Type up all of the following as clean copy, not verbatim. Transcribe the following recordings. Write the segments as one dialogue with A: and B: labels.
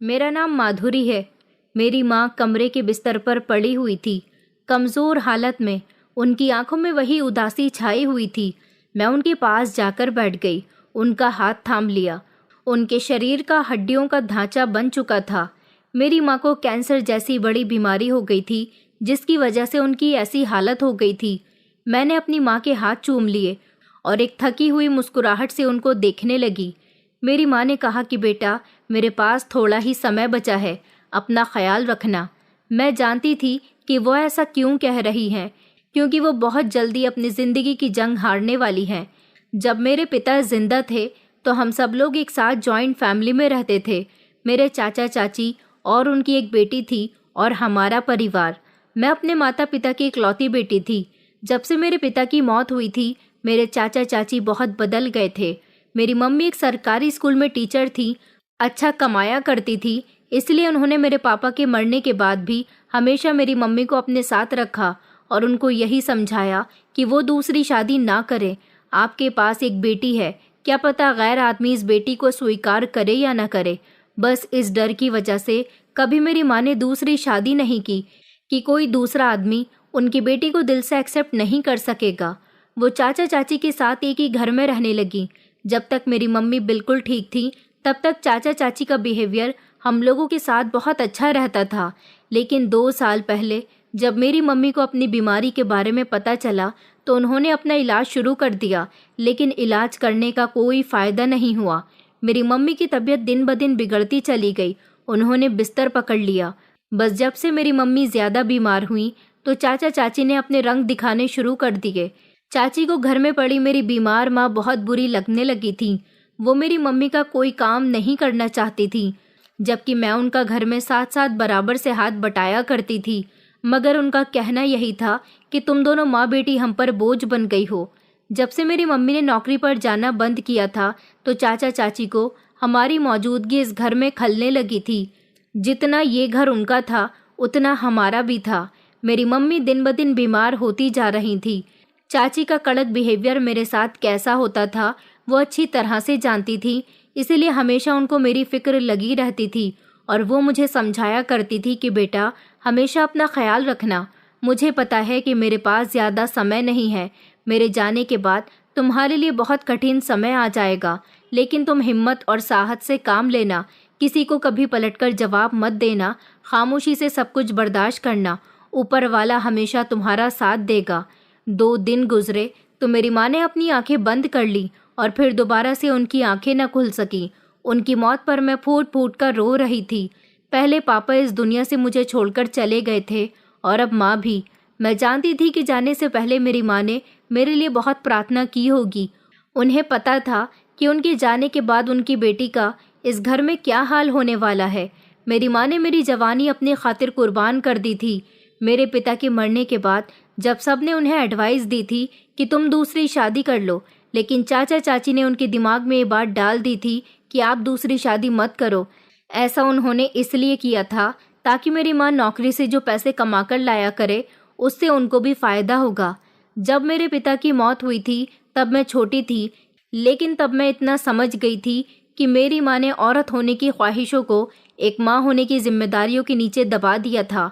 A: मेरा नाम माधुरी है। मेरी माँ कमरे के बिस्तर पर पड़ी हुई थी, कमज़ोर हालत में। उनकी आंखों में वही उदासी छाई हुई थी। मैं उनके पास जाकर बैठ गई, उनका हाथ थाम लिया। उनके शरीर का हड्डियों का ढांचा बन चुका था। मेरी माँ को कैंसर जैसी बड़ी बीमारी हो गई थी, जिसकी वजह से उनकी ऐसी हालत हो गई थी। मैंने अपनी माँ के हाथ चूम लिए और एक थकी हुई मुस्कुराहट से उनको देखने लगी। मेरी माँ ने कहा कि बेटा, मेरे पास थोड़ा ही समय बचा है, अपना ख्याल रखना। मैं जानती थी कि वो ऐसा क्यों कह रही हैं, क्योंकि वो बहुत जल्दी अपनी ज़िंदगी की जंग हारने वाली हैं। जब मेरे पिता जिंदा थे तो हम सब लोग एक साथ जॉइंट फैमिली में रहते थे। मेरे चाचा चाची और उनकी एक बेटी थी और हमारा परिवार। मैं अपने माता पिता की इकलौती बेटी थी। जब से मेरे पिता की मौत हुई थी, मेरे चाचा चाची बहुत बदल गए थे। मेरी मम्मी एक सरकारी स्कूल में टीचर थी, अच्छा कमाया करती थी, इसलिए उन्होंने मेरे पापा के मरने के बाद भी हमेशा मेरी मम्मी को अपने साथ रखा और उनको यही समझाया कि वो दूसरी शादी ना करें। आपके पास एक बेटी है, क्या पता गैर आदमी इस बेटी को स्वीकार करे या ना करे। बस इस डर की वजह से कभी मेरी माँ ने दूसरी शादी नहीं की कि कोई दूसरा आदमी उनकी बेटी को दिल से एक्सेप्ट नहीं कर सकेगा। वो चाचा चाची के साथ एक ही घर में रहने लगी। जब तक मेरी मम्मी बिल्कुल ठीक थी, तब तक चाचा चाची का बिहेवियर हम लोगों के साथ बहुत अच्छा रहता था। लेकिन 2 साल पहले जब मेरी मम्मी को अपनी बीमारी के बारे में पता चला तो उन्होंने अपना इलाज शुरू कर दिया, लेकिन इलाज करने का कोई फ़ायदा नहीं हुआ। मेरी मम्मी की तबीयत दिन ब दिन बिगड़ती चली गई। उन्होंने बिस्तर पकड़ लिया। बस जब से मेरी मम्मी ज़्यादा बीमार हुई तो चाचा चाची ने अपने रंग दिखाने शुरू कर दिए। चाची को घर में पड़ी मेरी बीमार माँ बहुत बुरी लगने लगी थी। वो मेरी मम्मी का कोई काम नहीं करना चाहती थी, जबकि मैं उनका घर में साथ साथ बराबर से हाथ बटाया करती थी। मगर उनका कहना यही था कि तुम दोनों माँ बेटी हम पर बोझ बन गई हो। जब से मेरी मम्मी ने नौकरी पर जाना बंद किया था तो चाचा चाची को हमारी मौजूदगी इस घर में खलने लगी थी। जितना ये घर उनका था, उतना हमारा भी था। मेरी मम्मी दिन ब दिन बीमार होती जा रही थी। चाची का कड़क बिहेवियर मेरे साथ कैसा होता था वो अच्छी तरह से जानती थी, इसीलिए हमेशा उनको मेरी फिक्र लगी रहती थी और वो मुझे समझाया करती थी कि बेटा, हमेशा अपना ख्याल रखना। मुझे पता है कि मेरे पास ज़्यादा समय नहीं है, मेरे जाने के बाद तुम्हारे लिए बहुत कठिन समय आ जाएगा, लेकिन तुम हिम्मत और साहस से काम लेना। किसी को कभी पलटकर जवाब मत देना, खामोशी से सब कुछ बर्दाश्त करना। ऊपर वाला हमेशा तुम्हारा साथ देगा। 2 दिन गुजरे तो मेरी माँ ने अपनी आंखें बंद कर ली और फिर दोबारा से उनकी आंखें न खुल सकी। उनकी मौत पर मैं फूट फूट कर रो रही थी। पहले पापा इस दुनिया से मुझे छोड़कर चले गए थे और अब माँ भी। मैं जानती थी कि जाने से पहले मेरी माँ ने मेरे लिए बहुत प्रार्थना की होगी। उन्हें पता था कि उनके जाने के बाद उनकी बेटी का इस घर में क्या हाल होने वाला है। मेरी माँ ने मेरी जवानी अपनी खातिर कुर्बान कर दी थी। मेरे पिता के मरने के बाद जब सबने उन्हें एडवाइस दी थी कि तुम दूसरी शादी कर लो, लेकिन चाचा चाची ने उनके दिमाग में ये बात डाल दी थी कि आप दूसरी शादी मत करो। ऐसा उन्होंने इसलिए किया था ताकि मेरी माँ नौकरी से जो पैसे कमाकर लाया करे, उससे उनको भी फ़ायदा होगा। जब मेरे पिता की मौत हुई थी तब मैं छोटी थी, लेकिन तब मैं इतना समझ गई थी कि मेरी माँ ने औरत होने की ख्वाहिशों को एक माँ होने की जिम्मेदारियों के नीचे दबा दिया था।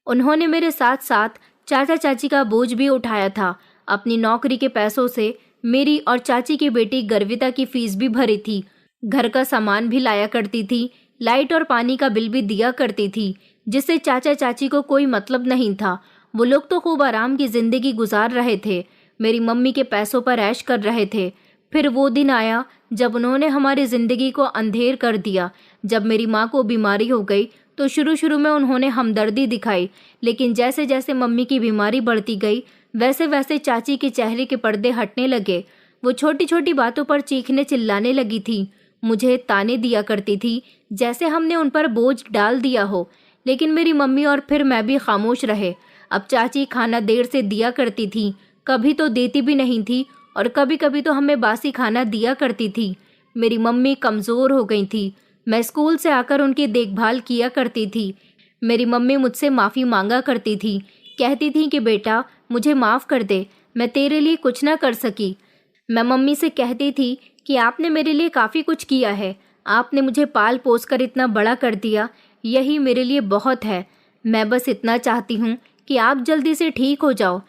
A: उन्होंने मेरे साथ साथ चाचा चाची का बोझ भी उठाया था। अपनी नौकरी के पैसों से मेरी और चाची की बेटी गर्विता की फीस भी भरी थी, घर का सामान भी लाया करती थी, लाइट और पानी का बिल भी दिया करती थी, जिससे चाचा चाची को कोई मतलब नहीं था। वो लोग तो खूब आराम की जिंदगी गुजार रहे थे, मेरी मम्मी के पैसों पर ऐश कर रहे थे। फिर वो दिन आया जब उन्होंने हमारी जिंदगी को अंधेर कर दिया। जब मेरी माँ को बीमारी हो गई तो शुरू शुरू में उन्होंने हमदर्दी दिखाई, लेकिन जैसे जैसे मम्मी की बीमारी बढ़ती गई वैसे वैसे चाची के चेहरे के पर्दे हटने लगे। वो छोटी छोटी बातों पर चीखने चिल्लाने लगी थी, मुझे ताने दिया करती थी जैसे हमने उन पर बोझ डाल दिया हो। लेकिन मेरी मम्मी और फिर मैं भी खामोश रहे। अब चाची खाना देर से दिया करती थी, कभी तो देती भी नहीं थी और कभी कभी तो हमें बासी खाना दिया करती थी। मेरी मम्मी कमज़ोर हो गई थी। मैं स्कूल से आकर उनकी देखभाल किया करती थी। मेरी मम्मी मुझसे माफ़ी मांगा करती थी, कहती थी कि बेटा, मुझे माफ़ कर दे, मैं तेरे लिए कुछ ना कर सकी। मैं मम्मी से कहती थी कि आपने मेरे लिए काफ़ी कुछ किया है, आपने मुझे पाल पोस कर इतना बड़ा कर दिया, यही मेरे लिए बहुत है। मैं बस इतना चाहती हूँ कि आप जल्दी से ठीक हो जाओ।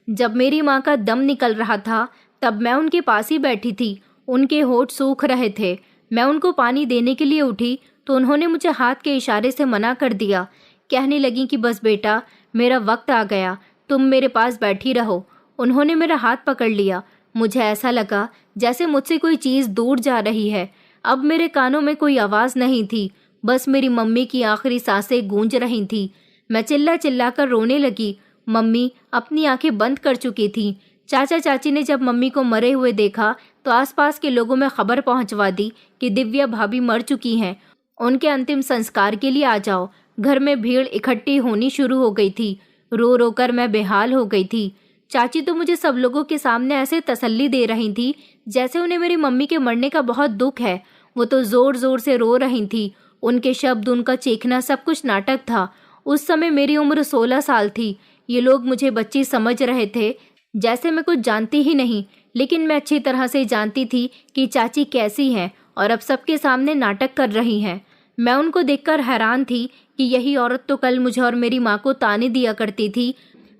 A: जब मेरी माँ का दम निकल रहा था तब मैं उनके पास ही बैठी थी। उनके होंठ सूख रहे थे। मैं उनको पानी देने के लिए उठी तो उन्होंने मुझे हाथ के इशारे से मना कर दिया। कहने लगी कि बस बेटा, मेरा वक्त आ गया, तुम मेरे पास बैठी रहो। उन्होंने मेरा हाथ पकड़ लिया। मुझे ऐसा लगा जैसे मुझसे कोई चीज़ दूर जा रही है। अब मेरे कानों में कोई आवाज़ नहीं थी, बस मेरी मम्मी की आखिरी सांसें गूंज रही थी। मैं चिल्ला चिल्ला कर रोने लगी। मम्मी अपनी आंखें बंद कर चुकी थी। चाचा चाची ने जब मम्मी को मरे हुए देखा तो आसपास के लोगों में खबर पहुंचवा दी कि दिव्या भाभी मर चुकी हैं, उनके अंतिम संस्कार के लिए आ जाओ। घर में भीड़ इकट्ठी होनी शुरू हो गई थी। रो रो कर मैं बेहाल हो गई थी। चाची तो मुझे सब लोगों के सामने ऐसे तसल्ली दे रही थी जैसे उन्हें मेरी मम्मी के मरने का बहुत दुख है। वो तो जोर जोर से रो रही थी। उनके शब्द, उनका चीखना, सब कुछ नाटक था। उस समय मेरी उम्र 16 साल थी। ये लोग मुझे बच्ची समझ रहे थे, जैसे मैं कुछ जानती ही नहीं, लेकिन मैं अच्छी तरह से जानती थी कि चाची कैसी हैं और अब सबके सामने नाटक कर रही हैं। मैं उनको देखकर हैरान थी कि यही औरत तो कल मुझे और मेरी माँ को ताने दिया करती थी,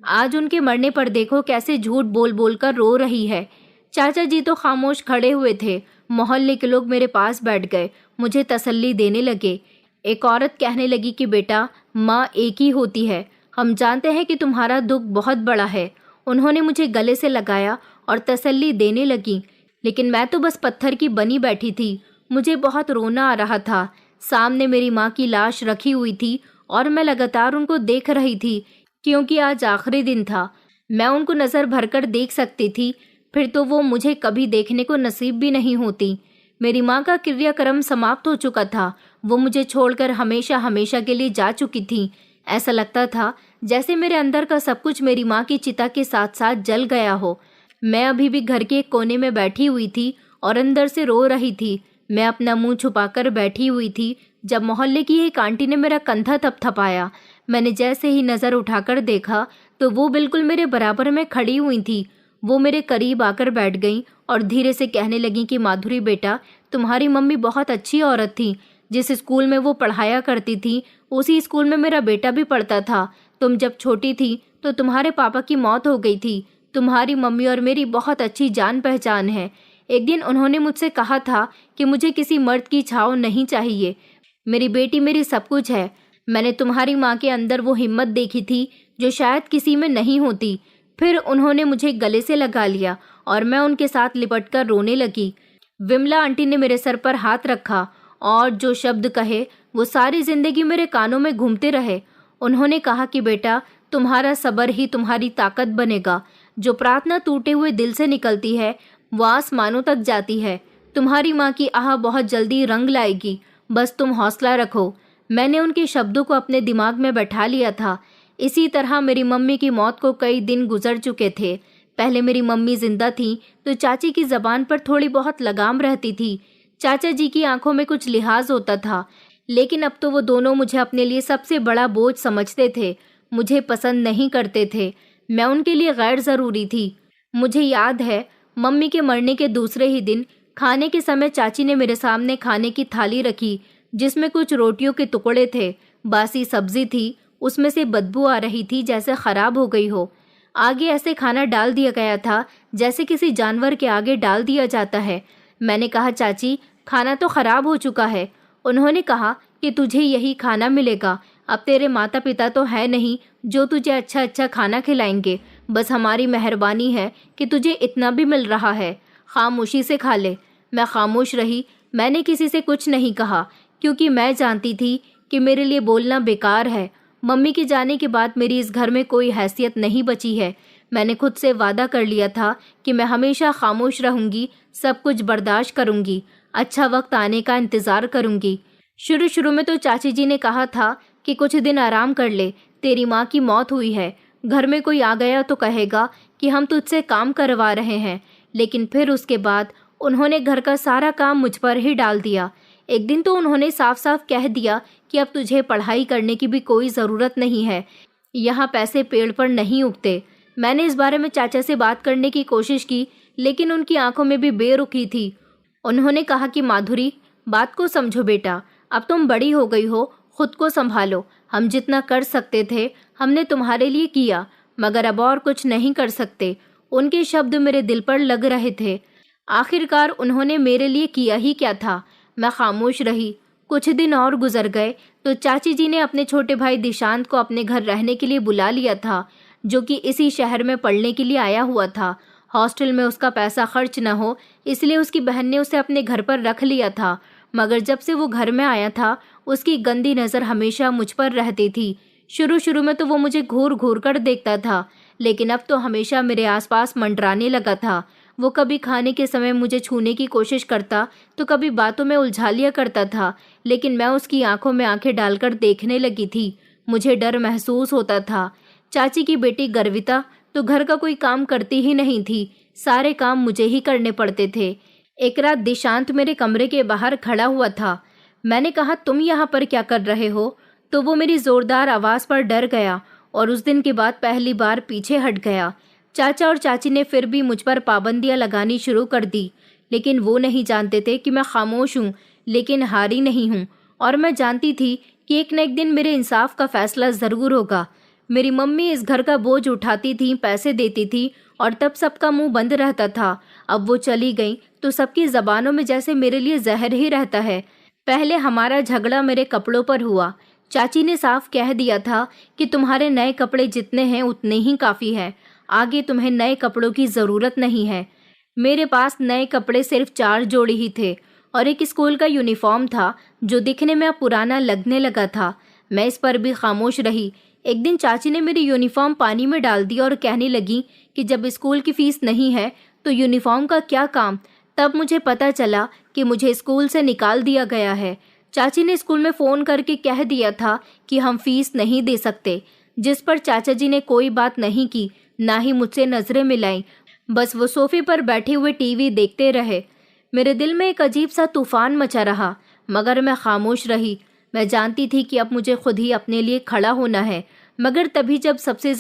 A: आज उनके मरने पर देखो कैसे झूठ बोल बोल कर रो रही है। चाचा जी तो खामोश खड़े हुए थे। मोहल्ले के लोग मेरे पास बैठ गए, मुझे तसल्ली देने लगे। एक औरत कहने लगी कि बेटा, माँ एक ही होती है, हम जानते हैं कि तुम्हारा दुख बहुत बड़ा है। उन्होंने मुझे गले से लगाया और तसल्ली देने लगी, लेकिन मैं तो बस पत्थर की बनी बैठी थी। मुझे बहुत रोना आ रहा था। सामने मेरी माँ की लाश रखी हुई थी और मैं लगातार उनको देख रही थी, क्योंकि आज आखिरी दिन था। मैं उनको नज़र भरकर देख सकती थी, फिर तो वो मुझे कभी देखने को नसीब भी नहीं होती। मेरी माँ का क्रियाक्रम समाप्त हो चुका था। वो मुझे छोड़कर हमेशा हमेशा के लिए जा चुकी थी। ऐसा लगता था जैसे मेरे अंदर का सब कुछ मेरी माँ की चिता के साथ साथ जल गया हो। मैं अभी भी घर के एक कोने में बैठी हुई थी और अंदर से रो रही थी। मैं अपना मुंह छुपाकर बैठी हुई थी जब मोहल्ले की एक आंटी ने मेरा कंधा थपथपाया। मैंने जैसे ही नज़र उठाकर देखा तो वो बिल्कुल मेरे बराबर में खड़ी हुई थी। वो मेरे करीब आकर बैठ गईं और धीरे से कहने लगी कि माधुरी बेटा, तुम्हारी मम्मी बहुत अच्छी औरत थी। जिस स्कूल में वो पढ़ाया करती थी उसी स्कूल में मेरा बेटा भी पढ़ता था। तुम जब छोटी थी तो तुम्हारे पापा की मौत हो गई थी। तुम्हारी मम्मी और मेरी बहुत अच्छी जान पहचान है। एक दिन उन्होंने मुझसे कहा था कि मुझे किसी मर्द की छाँव नहीं चाहिए, मेरी बेटी मेरी सब कुछ है। मैंने तुम्हारी माँ के अंदर वो हिम्मत देखी थी जो शायद किसी में नहीं होती। फिर उन्होंने मुझे गले से लगा लिया और मैं उनके साथ लिपटकर रोने लगी। विमला आंटी ने मेरे सर पर हाथ रखा और जो शब्द कहे वो सारी जिंदगी मेरे कानों में घूमते रहे। उन्होंने कहा कि बेटा, तुम्हारा सब्र ही तुम्हारी ताकत बनेगा। जो प्रार्थना टूटे हुए दिल से निकलती है वो आसमानों तक जाती है। तुम्हारी माँ की आह बहुत जल्दी रंग लाएगी, बस तुम हौसला रखो। मैंने उनके शब्दों को अपने दिमाग में बैठा लिया था। इसी तरह मेरी मम्मी की मौत को कई दिन गुजर चुके थे। पहले मेरी मम्मी जिंदा थी तो चाची की जबान पर थोड़ी बहुत लगाम रहती थी। चाचा जी की आंखों में कुछ लिहाज होता था, लेकिन अब तो वो दोनों मुझे अपने लिए सबसे बड़ा बोझ समझते थे। मुझे पसंद नहीं करते थे। मैं उनके लिए गैर ज़रूरी थी। मुझे याद है मम्मी के मरने के दूसरे ही दिन खाने के समय चाची ने मेरे सामने खाने की थाली रखी जिसमें कुछ रोटियों के टुकड़े थे। बासी सब्जी थी, उसमें से बदबू आ रही थी जैसे खराब हो गई हो। आगे ऐसे खाना डाल दिया गया था जैसे किसी जानवर के आगे डाल दिया जाता है। मैंने कहा, चाची खाना तो खराब हो चुका है। उन्होंने कहा कि तुझे यही खाना मिलेगा। अब तेरे माता पिता तो है नहीं जो तुझे अच्छा अच्छा खाना खिलाएंगे। बस हमारी मेहरबानी है कि तुझे इतना भी मिल रहा है, खामोशी से खा ले। मैं खामोश रही। मैंने किसी से कुछ नहीं कहा क्योंकि मैं जानती थी कि मेरे लिए बोलना बेकार है। मम्मी के जाने के बाद मेरी इस घर में कोई हैसियत नहीं बची है। मैंने खुद से वादा कर लिया था कि मैं हमेशा खामोश रहूंगी, सब कुछ बर्दाश्त करूंगी, अच्छा वक्त आने का इंतज़ार करूंगी। शुरू शुरू में तो चाची जी ने कहा था कि कुछ दिन आराम कर ले, तेरी माँ की मौत हुई है, घर में कोई आ गया तो कहेगा कि हम तुझसे काम करवा रहे हैं। लेकिन फिर उसके बाद उन्होंने घर का सारा काम मुझ पर ही डाल दिया। एक दिन तो उन्होंने साफ साफ कह दिया कि अब तुझे पढ़ाई करने की भी कोई ज़रूरत नहीं है, यहाँ पैसे पेड़ पर नहीं उगते। मैंने इस बारे में चाचा से बात करने की कोशिश की, लेकिन उनकी आंखों में भी बेरुखी थी। उन्होंने कहा कि माधुरी, बात को समझो बेटा, अब तुम बड़ी हो गई हो, खुद को संभालो। हम जितना कर सकते थे हमने तुम्हारे लिए किया, मगर अब और कुछ नहीं कर सकते। उनके शब्द मेरे दिल पर लग रहे थे। आखिरकार उन्होंने मेरे लिए किया ही क्या था। मैं खामोश रही। कुछ दिन और गुजर गए तो चाची जी ने अपने छोटे भाई दिशांत को अपने घर रहने के लिए बुला लिया था, जो कि इसी शहर में पढ़ने के लिए आया हुआ था। हॉस्टल में उसका पैसा खर्च न हो इसलिए उसकी बहन ने उसे अपने घर पर रख लिया था, मगर जब से वो घर में आया था उसकी गंदी नज़र हमेशा मुझ पर रहती थी। शुरू शुरू में तो वो मुझे घूर घूर कर देखता था, लेकिन अब तो हमेशा मेरे आसपास मंडराने लगा था। वो कभी खाने के समय मुझे छूने की कोशिश करता तो कभी बातों में उलझा लिया करता था, लेकिन मैं उसकी आंखों में आंखें डालकर देखने लगी थी। मुझे डर महसूस होता था। चाची की बेटी गर्विता तो घर का कोई काम करती ही नहीं थी, सारे काम मुझे ही करने पड़ते थे। एक रात दिशांत मेरे कमरे के बाहर खड़ा हुआ था। मैंने कहा, तुम यहाँ पर क्या कर रहे हो? तो वो मेरी जोरदार आवाज़ पर डर गया और उस दिन के बाद पहली बार पीछे हट गया। चाचा और चाची ने फिर भी मुझ पर पाबंदियां लगानी शुरू कर दी, लेकिन वो नहीं जानते थे कि मैं खामोश हूँ लेकिन हारी नहीं हूँ, और मैं जानती थी कि एक न एक दिन मेरे इंसाफ का फैसला ज़रूर होगा। मेरी मम्मी इस घर का बोझ उठाती थी, पैसे देती थी और तब सबका मुंह बंद रहता था। अब वो चली गई तो सबकी ज़बानों में जैसे मेरे लिए जहर ही रहता है। पहले हमारा झगड़ा मेरे कपड़ों पर हुआ। चाची ने साफ कह दिया था कि तुम्हारे नए कपड़े जितने हैं उतने ही काफ़ी है, आगे तुम्हें नए कपड़ों की ज़रूरत नहीं है। मेरे पास नए कपड़े सिर्फ 4 जोड़ी ही थे और एक स्कूल का यूनिफॉर्म था जो दिखने में अब पुराना लगने लगा था। मैं इस पर भी खामोश रही। एक दिन चाची ने मेरी यूनिफॉर्म पानी में डाल दी और कहने लगी कि जब स्कूल की फीस नहीं है तो यूनिफॉर्म का क्या काम। तब मुझे पता चला कि मुझे स्कूल से निकाल दिया गया है। चाची ने स्कूल में फ़ोन करके कह दिया था कि हम फीस नहीं दे सकते, जिस पर चाचा जी ने कोई बात नहीं की, ना ही मुझसे नज़रें मिलाईं। बस वो सोफे पर बैठे हुए टीवी देखते रहे। मेरे दिल में एक अजीब सा तूफान मचा रहा, मगर मैं खामोश रही। मैं जानती थी कि अब मुझे खुद ही अपने लिए खड़ा होना है, मगर तभी जब सबसे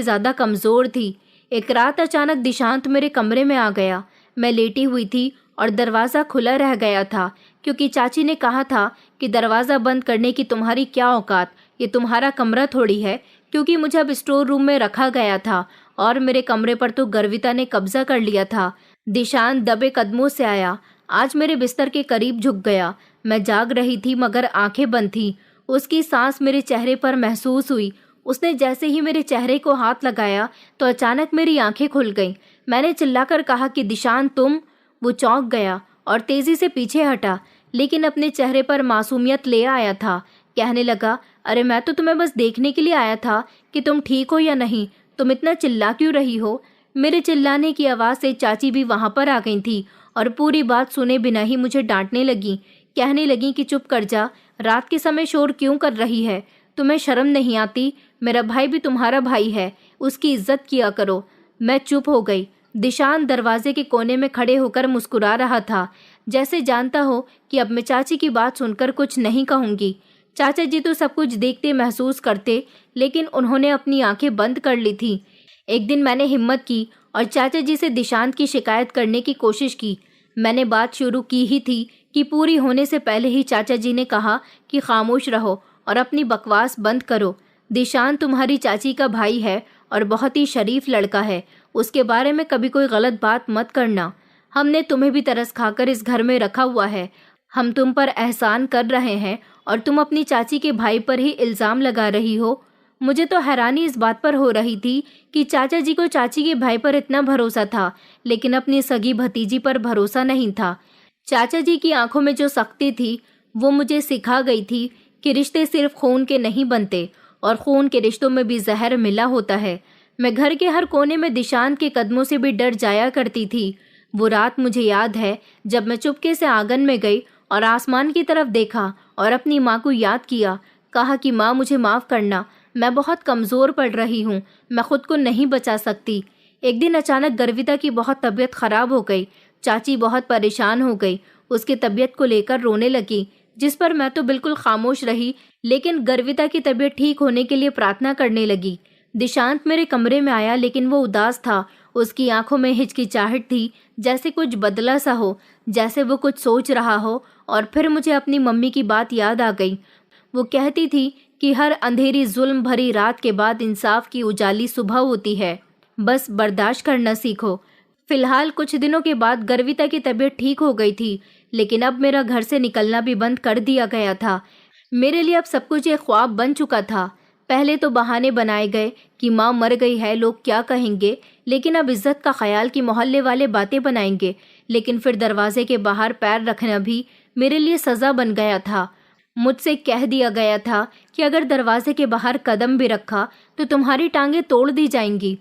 A: ज़्यादा कमज़ोर थी। एक रात अचानक दिशांत मेरे कमरे में आ गया। मैं लेटी हुई थी और दरवाज़ा खुला रह गया था, क्योंकि चाची ने कहा था कि दरवाज़ा बंद करने की तुम्हारी क्या औकात, ये तुम्हारा कमरा थोड़ी है। क्योंकि मुझे अब स्टोर रूम में रखा गया था और मेरे कमरे पर तो गर्विता ने कब्जा कर लिया था। दिशांत दबे कदमों से आया, आज मेरे बिस्तर के करीब झुक गया। मैं जाग रही थी मगर आंखें बंद थी। उसकी सांस मेरे चेहरे पर महसूस हुई। उसने जैसे ही मेरे चेहरे को हाथ लगाया तो अचानक मेरी आंखें खुल गईं। मैंने चिल्लाकर कहा कि दिशांत तुम। वो चौंक गया और तेजी से पीछे हटा, लेकिन अपने चेहरे पर मासूमियत ले आया था। कहने लगा, अरे मैं तो तुम्हें बस देखने के लिए आया था कि तुम ठीक हो या नहीं, तुम इतना चिल्ला क्यों रही हो? मेरे चिल्लाने की आवाज़ से चाची भी वहाँ पर आ गई थी और पूरी बात सुने बिना ही मुझे डांटने लगी। कहने लगी कि चुप कर जा, रात के समय शोर क्यों कर रही है? तुम्हें शर्म नहीं आती? मेरा भाई भी तुम्हारा भाई है, उसकी इज्जत किया करो। मैं चुप हो गई। दिशांत दरवाजे के कोने में खड़े होकर मुस्कुरा रहा था, जैसे जानता हो कि अब मैं चाची की बात सुनकर कुछ नहीं कहूँगी। चाचा जी तो सब कुछ देखते महसूस करते, लेकिन उन्होंने अपनी आंखें बंद कर ली थी। एक दिन मैंने हिम्मत की और चाचा जी से दिशांत की शिकायत करने की कोशिश की। मैंने बात शुरू की ही थी कि पूरी होने से पहले ही चाचा जी ने कहा कि खामोश रहो और अपनी बकवास बंद करो। दिशांत तुम्हारी चाची का भाई है और बहुत ही शरीफ लड़का है, उसके बारे में कभी कोई गलत बात मत करना। हमने तुम्हें भी तरस खाकर इस घर में रखा हुआ है। हम तुम पर एहसान कर रहे हैं और तुम अपनी चाची के भाई पर ही इल्ज़ाम लगा रही हो। मुझे तो हैरानी इस बात पर हो रही थी कि चाचा जी को चाची के भाई पर इतना भरोसा था, लेकिन अपनी सगी भतीजी पर भरोसा नहीं था। चाचा जी की आंखों में जो सख्ती थी वो मुझे सिखा गई थी कि रिश्ते सिर्फ खून के नहीं बनते और खून के रिश्तों में भी जहर मिला होता है। मैं घर के हर कोने में दिशांत के कदमों से भी डर जाया करती थी। वो रात मुझे याद है जब मैं चुपके से आंगन में गई और आसमान की तरफ देखा और अपनी माँ को याद किया। कहा कि माँ मुझे माफ़ करना, मैं बहुत कमज़ोर पड़ रही हूँ, मैं खुद को नहीं बचा सकती। एक दिन अचानक गर्विता की बहुत तबीयत ख़राब हो गई। चाची बहुत परेशान हो गई, उसकी तबीयत को लेकर रोने लगी, जिस पर मैं तो बिल्कुल खामोश रही, लेकिन गर्विता की तबीयत ठीक होने के लिए प्रार्थना करने लगी। दिशांत मेरे कमरे में आया, लेकिन वो उदास था। उसकी आंखों में हिचकिचाहट थी, जैसे कुछ बदला सा हो। जैसे वो कुछ सोच रहा हो। और फिर मुझे अपनी मम्मी की बात याद आ गई। वो कहती थी कि हर अंधेरी जुल्म भरी रात के बाद इंसाफ की उजाली सुबह होती है, बस बर्दाश्त करना सीखो। फिलहाल कुछ दिनों के बाद गर्विता की तबीयत ठीक हो गई थी, लेकिन अब मेरा घर से निकलना भी बंद कर दिया गया था। मेरे लिए अब सब कुछ एक ख्वाब बन चुका था। पहले तो बहाने बनाए गए कि माँ मर गई है, लोग क्या कहेंगे, लेकिन अब इज्जत का ख्याल कि मोहल्ले वाले बातें बनाएंगे। लेकिन फिर दरवाजे के बाहर पैर रखना भी मेरे लिए सज़ा बन गया था। मुझसे कह दिया गया था कि अगर दरवाजे के बाहर कदम भी रखा तो तुम्हारी टांगें तोड़ दी जाएंगी।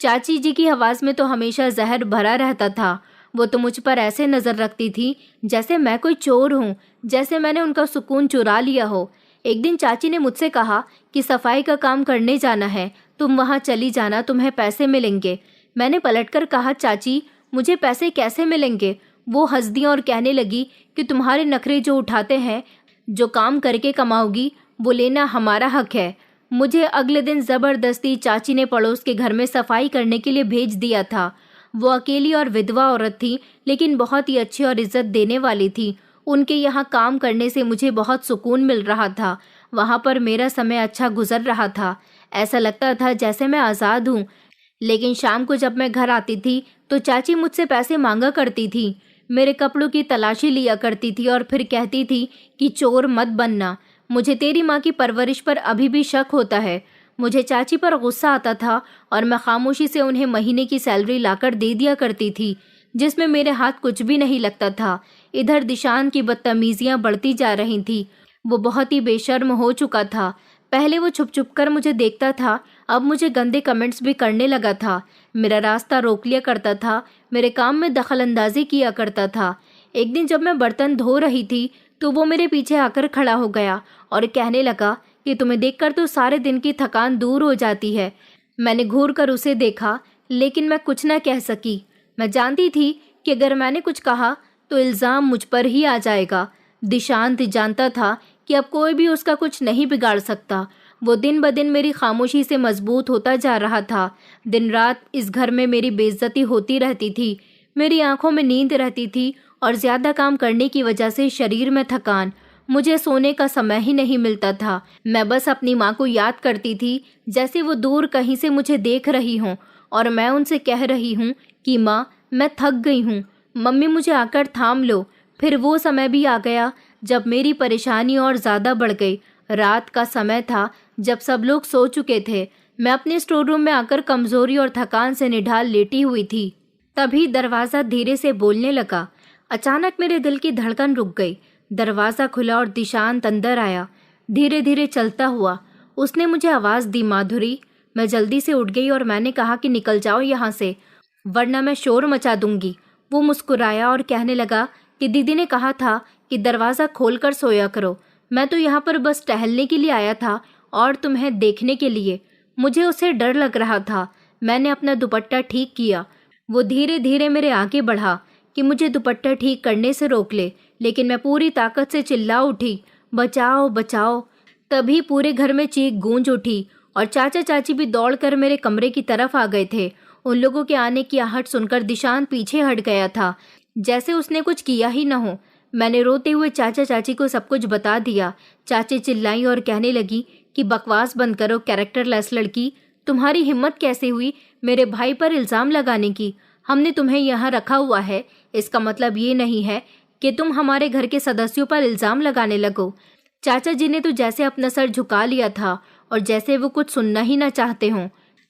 A: चाची जी की आवाज़ में तो हमेशा जहर भरा रहता था। वो तो मुझ पर ऐसे नज़र रखती थी जैसे मैं कोई चोर हूँ, जैसे मैंने उनका सुकून चुरा लिया हो। एक दिन चाची ने मुझसे कहा कि सफाई का काम करने जाना है, तुम वहाँ चली जाना, तुम्हें पैसे मिलेंगे। मैंने पलटकर कहा, चाची मुझे पैसे कैसे मिलेंगे? वो हंस दी और कहने लगी कि तुम्हारे नखरे जो उठाते हैं, जो काम करके कमाओगी वो लेना हमारा हक है। मुझे अगले दिन ज़बरदस्ती चाची ने पड़ोस के घर में सफाई करने के लिए भेज दिया था। वो अकेली और विधवा औरत थी, लेकिन बहुत ही अच्छी और इज्जत देने वाली थी। उनके यहाँ काम करने से मुझे बहुत सुकून मिल रहा था। वहाँ पर मेरा समय अच्छा गुजर रहा था। ऐसा लगता था जैसे मैं आज़ाद हूँ। लेकिन शाम को जब मैं घर आती थी तो चाची मुझसे पैसे मांगा करती थी, मेरे कपड़ों की तलाशी लिया करती थी और फिर कहती थी कि चोर मत बनना। मुझे तेरी माँ की परवरिश पर अभी भी शक होता है। मुझे चाची पर गुस्सा आता था और मैं खामोशी से उन्हें महीने की सैलरी लाकर दे दिया करती थी, जिसमें मेरे हाथ कुछ भी नहीं लगता था। इधर दिशान की बदतमीजियां बढ़ती जा रही थी। वो बहुत ही बेशर्म हो चुका था। पहले वो छुप छुप कर मुझे देखता था, अब मुझे गंदे कमेंट्स भी करने लगा था। मेरा रास्ता रोक लिया करता था, मेरे काम में दखल अंदाजी किया करता था। एक दिन जब मैं बर्तन धो रही थी तो वो मेरे पीछे आकर खड़ा हो गया और कहने लगा कि तुम्हें देखकर तो सारे दिन की थकान दूर हो जाती है। मैंने घूर कर उसे देखा, लेकिन मैं कुछ न कह सकी। मैं जानती थी कि अगर मैंने कुछ कहा तो इल्ज़ाम मुझ पर ही आ जाएगा। दिशांत जानता था कि अब कोई भी उसका कुछ नहीं बिगाड़ सकता। वो दिन ब दिन मेरी खामोशी से मजबूत होता जा रहा था। दिन रात इस घर में मेरी बेइज्जती होती रहती थी। मेरी आंखों में नींद रहती थी और ज़्यादा काम करने की वजह से शरीर में थकान। मुझे सोने का समय ही नहीं मिलता था। मैं बस अपनी माँ को याद करती थी, जैसे वो दूर कहीं से मुझे देख रही हों और मैं उनसे कह रही हूँ कि माँ मैं थक गई हूँ, मम्मी मुझे आकर थाम लो। फिर वो समय भी आ गया जब मेरी परेशानी और ज़्यादा बढ़ गई। रात का समय था, जब सब लोग सो चुके थे। मैं अपने स्टोर रूम में आकर कमज़ोरी और थकान से निढाल लेटी हुई थी। तभी दरवाज़ा धीरे से बोलने लगा। अचानक मेरे दिल की धड़कन रुक गई। दरवाज़ा खुला और दिशांत अंदर आया, धीरे धीरे चलता हुआ। उसने मुझे आवाज़ दी, माधुरी। मैं जल्दी से उठ गई और मैंने कहा कि निकल जाओ यहाँ से, वरना मैं शोर मचा दूंगी। वो मुस्कुराया और कहने लगा कि दीदी ने कहा था कि दरवाज़ा खोलकर सोया करो। मैं तो यहाँ पर बस टहलने के लिए आया था और तुम्हें देखने के लिए। मुझे उससे डर लग रहा था। मैंने अपना दुपट्टा ठीक किया। वो धीरे धीरे मेरे आगे बढ़ा कि मुझे दुपट्टा ठीक करने से रोक ले, लेकिन मैं पूरी ताकत से चिल्ला उठी, बचाओ बचाओ। तभी पूरे घर में चीख गूंज उठी और चाचा चाची भी दौड़कर मेरे कमरे की तरफ आ गए थे। उन लोगों के आने की आहट सुनकर दिशांत पीछे हट गया था, जैसे उसने कुछ किया ही न हो। मैंने रोते हुए चाचा चाची को सब कुछ बता दिया। चाची चिल्लाई और कहने लगी कि बकवास बंद करो, कैरेक्टरलेस लड़की। तुम्हारी हिम्मत कैसे हुई मेरे भाई पर इल्ज़ाम लगाने की? हमने तुम्हें यहाँ रखा हुआ है, इसका मतलब ये नहीं है कि तुम हमारे घर के सदस्यों पर इल्ज़ाम लगाने लगो। चाचा जी ने तो जैसे अपना सर झुका लिया था और जैसे वो कुछ सुनना ही ना चाहते हों।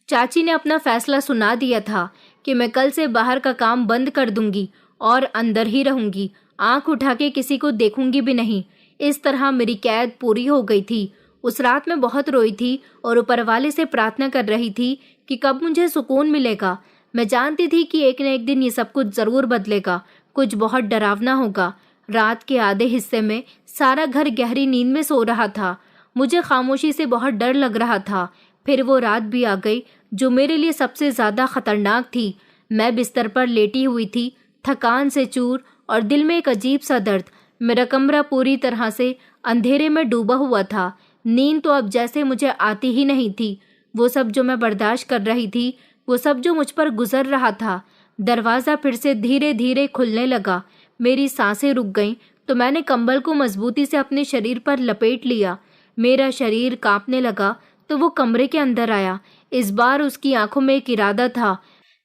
A: चाची ने अपना फैसला सुना दिया था कि मैं कल से बाहर का काम बंद कर दूंगी और अंदर ही रहूंगी, आंख उठा के किसी को देखूंगी भी नहीं। इस तरह मेरी कैद पूरी हो गई थी। उस रात मैं बहुत रोई थी और ऊपर वाले से प्रार्थना कर रही थी कि कब मुझे सुकून मिलेगा। मैं जानती थी कि एक न एक दिन ये सब कुछ ज़रूर बदलेगा, कुछ बहुत डरावना होगा। रात के आधे हिस्से में सारा घर गहरी नींद में सो रहा था। मुझे खामोशी से बहुत डर लग रहा था। फिर वो रात भी आ गई जो मेरे लिए सबसे ज़्यादा खतरनाक थी। मैं बिस्तर पर लेटी हुई थी, थकान से चूर और दिल में एक अजीब सा दर्द। मेरा कमरा पूरी तरह से अंधेरे में डूबा हुआ था। नींद तो अब जैसे मुझे आती ही नहीं थी। वो सब जो मैं बर्दाश्त कर रही थी, वो सब जो मुझ पर गुजर रहा था। दरवाज़ा फिर से धीरे धीरे खुलने लगा। मेरी सांसें रुक गईं तो मैंने कंबल को मजबूती से अपने शरीर पर लपेट लिया। मेरा शरीर कांपने लगा तो वो कमरे के अंदर आया। इस बार उसकी आंखों में एक इरादा था।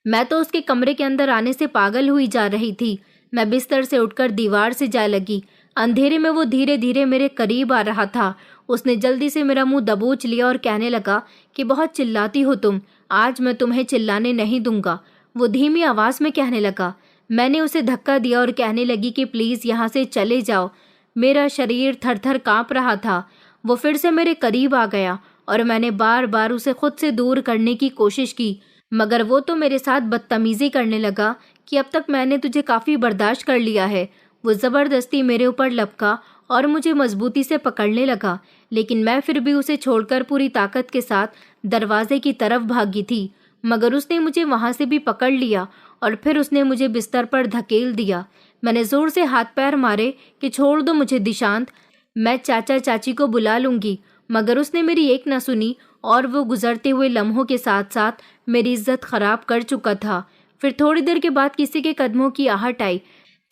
A: मैं तो उसके कमरे के अंदर आने से पागल हुई जा रही थी। मैं बिस्तर से उठकर दीवार से जा लगी। अंधेरे में वो धीरे धीरे मेरे करीब आ रहा था। उसने जल्दी से मेरा मुंह दबोच लिया और कहने लगा कि बहुत चिल्लाती हो तुम, आज मैं तुम्हें चिल्लाने नहीं दूंगा। वो धीमी आवाज में कहने लगा। मैंने उसे धक्का दिया और कहने लगी कि प्लीज यहाँ से चले जाओ। मेरा शरीर थर थर कांप रहा था। वो फिर से मेरे करीब आ गया और मैंने बार बार उसे खुद से दूर करने की कोशिश की, मगर वो तो मेरे साथ बदतमीजी करने लगा कि अब तक मैंने तुझे काफी बर्दाश्त कर लिया है। वो जबरदस्ती मेरे ऊपर लपका और मुझे मजबूती से पकड़ने लगा, लेकिन मैं फिर भी उसे छोड़कर पूरी ताकत के साथ दरवाजे की तरफ भागी थी। मगर उसने मुझे वहां से भी पकड़ लिया और फिर उसने मुझे बिस्तर पर धकेल दिया। मैंने जोर से हाथ पैर मारे कि छोड़ दो मुझे दिशांत, मैं चाचा चाची को बुला लूंगी, मगर उसने मेरी एक न सुनी और वो गुजरते हुए लम्हों के साथ साथ मेरी इज्जत खराब कर चुका था। फिर थोड़ी देर के बाद किसी के कदमों की आहट आई।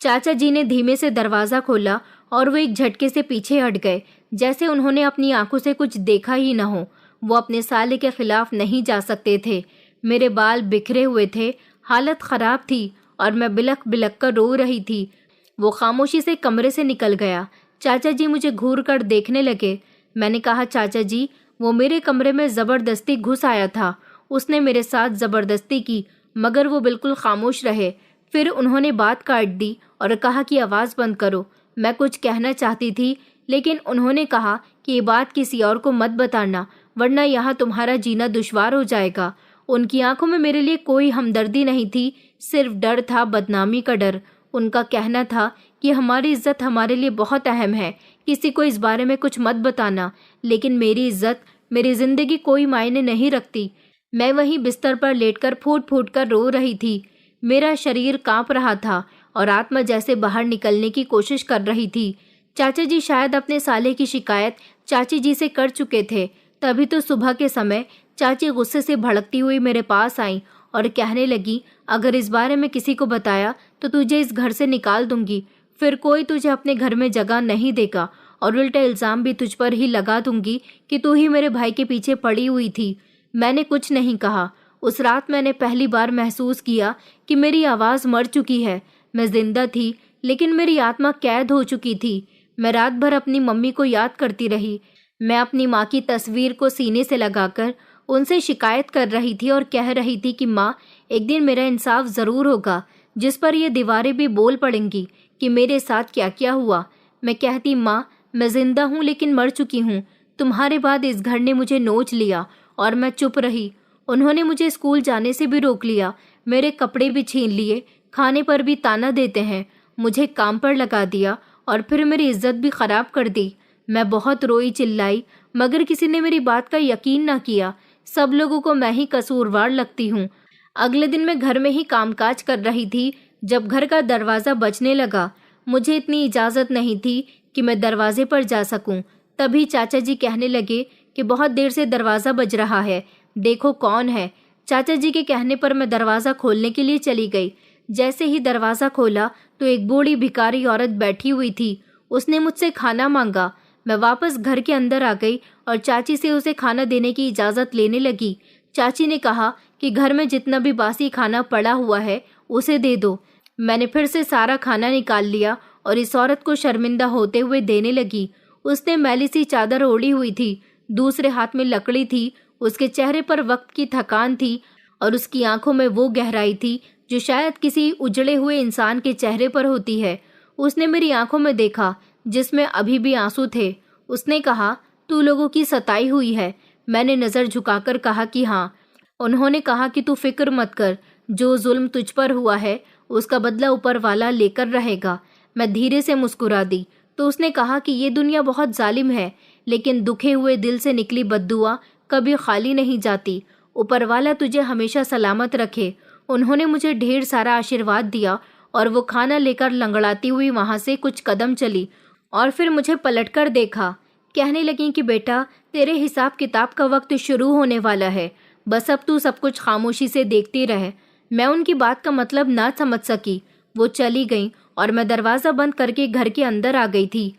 A: चाचा जी ने धीमे से दरवाजा खोला और वो एक झटके से पीछे हट गए, जैसे उन्होंने अपनी आंखों से कुछ देखा ही न हो। वो अपने साले के खिलाफ नहीं जा सकते थे। मेरे बाल बिखरे हुए थे, हालत खराब थी और मैं बिलख बिलख कर रो रही थी। वो खामोशी से कमरे से निकल गया। चाचा जी मुझे घूर कर देखने लगे। मैंने कहा, चाचा जी, वो मेरे कमरे में जबरदस्ती घुस आया था। उसने मेरे साथ जबरदस्ती की, मगर वो बिल्कुल खामोश रहे। फिर उन्होंने बात काट दी और कहा कि आवाज़ बंद करो। मैं कुछ कहना चाहती थी, लेकिन उन्होंने कहा कि ये बात किसी और को मत बताना, वरना यहाँ तुम्हारा जीना दुश्वार हो जाएगा। उनकी आंखों में मेरे लिए कोई हमदर्दी नहीं थी, सिर्फ डर था, बदनामी का डर। उनका कहना था कि हमारी इज्जत हमारे लिए बहुत अहम है, किसी को इस बारे में कुछ मत बताना। लेकिन मेरी इज्जत, मेरी जिंदगी कोई मायने नहीं रखती। मैं वहीं बिस्तर पर लेटकर फूट फूट कर रो रही थी। मेरा शरीर कांप रहा था और आत्मा जैसे बाहर निकलने की कोशिश कर रही थी। चाचा जी शायद अपने साले की शिकायत चाची जी से कर चुके थे। तभी तो सुबह के समय चाची गुस्से से भड़कती हुई मेरे पास आई और कहने लगी, अगर इस बारे में किसी को बताया तो तुझे इस घर से निकाल दूंगी। फिर कोई तुझे अपने घर में जगह नहीं देगा और उल्टा इल्ज़ाम भी तुझ पर ही लगा दूंगी कि तू ही मेरे भाई के पीछे पड़ी हुई थी। मैंने कुछ नहीं कहा। उस रात मैंने पहली बार महसूस किया कि मेरी आवाज़ मर चुकी है। मैं जिंदा थी, लेकिन मेरी आत्मा कैद हो चुकी थी। मैं रात भर अपनी मम्मी को याद करती रही। मैं अपनी माँ की तस्वीर को सीने से लगाकर उनसे शिकायत कर रही थी और कह रही थी कि माँ, एक दिन मेरा इंसाफ ज़रूर होगा, जिस पर ये दीवारें भी बोल पड़ेंगी कि मेरे साथ क्या क्या हुआ। मैं कहती, माँ, मैं जिंदा हूँ लेकिन मर चुकी हूँ। तुम्हारे बाद इस घर ने मुझे नोच लिया और मैं चुप रही। उन्होंने मुझे स्कूल जाने से भी रोक लिया, मेरे कपड़े भी छीन लिए, खाने पर भी ताना देते हैं, मुझे काम पर लगा दिया और फिर मेरी इज्जत भी खराब कर दी। मैं बहुत रोई चिल्लाई, मगर किसी ने मेरी बात का यकीन ना किया। सब लोगों को मैं ही कसूरवार लगती हूँ। अगले दिन मैं घर में ही कामकाज कर रही थी जब घर का दरवाज़ा बजने लगा। मुझे इतनी इजाज़त नहीं थी कि मैं दरवाजे पर जा सकूं। तभी चाचा जी कहने लगे कि बहुत देर से दरवाज़ा बज रहा है, देखो कौन है। चाचा जी के कहने पर मैं दरवाज़ा खोलने के लिए चली गई। जैसे ही दरवाज़ा खोला तो एक बूढ़ी भिखारी औरत बैठी हुई थी। उसने मुझसे खाना मांगा। मैं वापस घर के अंदर आ गई और चाची से उसे खाना देने की इजाज़त लेने लगी। चाची ने कहा कि घर में जितना भी बासी खाना पड़ा हुआ है उसे दे दो। मैंने फिर से सारा खाना निकाल लिया और इस औरत को शर्मिंदा होते हुए देने लगी। उसने मैली सी चादर ओढ़ी हुई थी, दूसरे हाथ में लकड़ी थी। उसके चेहरे पर वक्त की थकान थी और उसकी आंखों में वो गहराई थी जो शायद किसी उजड़े हुए इंसान के चेहरे पर होती है। उसने मेरी आंखों में देखा जिसमें अभी भी आंसू थे। उसने कहा, तू लोगों की सताई हुई है। मैंने नज़र झुकाकर कहा कि हाँ। उन्होंने कहा कि तू फिक्र मत कर, जो जुल्म तुझ पर हुआ है उसका बदला ऊपर वाला लेकर रहेगा। मैं धीरे से मुस्कुरा दी तो उसने कहा कि ये दुनिया बहुत जालिम है, लेकिन दुखे हुए दिल से निकली बद्दुआ कभी खाली नहीं जाती। ऊपर वाला तुझे हमेशा सलामत रखे। उन्होंने मुझे ढेर सारा आशीर्वाद दिया और वो खाना लेकर लंगड़ाती हुई वहाँ से कुछ कदम चली और फिर मुझे पलटकर देखा। कहने लगी कि बेटा, तेरे हिसाब किताब का वक्त शुरू होने वाला है, बस अब तू सब कुछ खामोशी से देखती रहे। मैं उनकी बात का मतलब ना समझ सकी। वो चली गईं और मैं दरवाज़ा बंद करके घर के अंदर आ गई थी।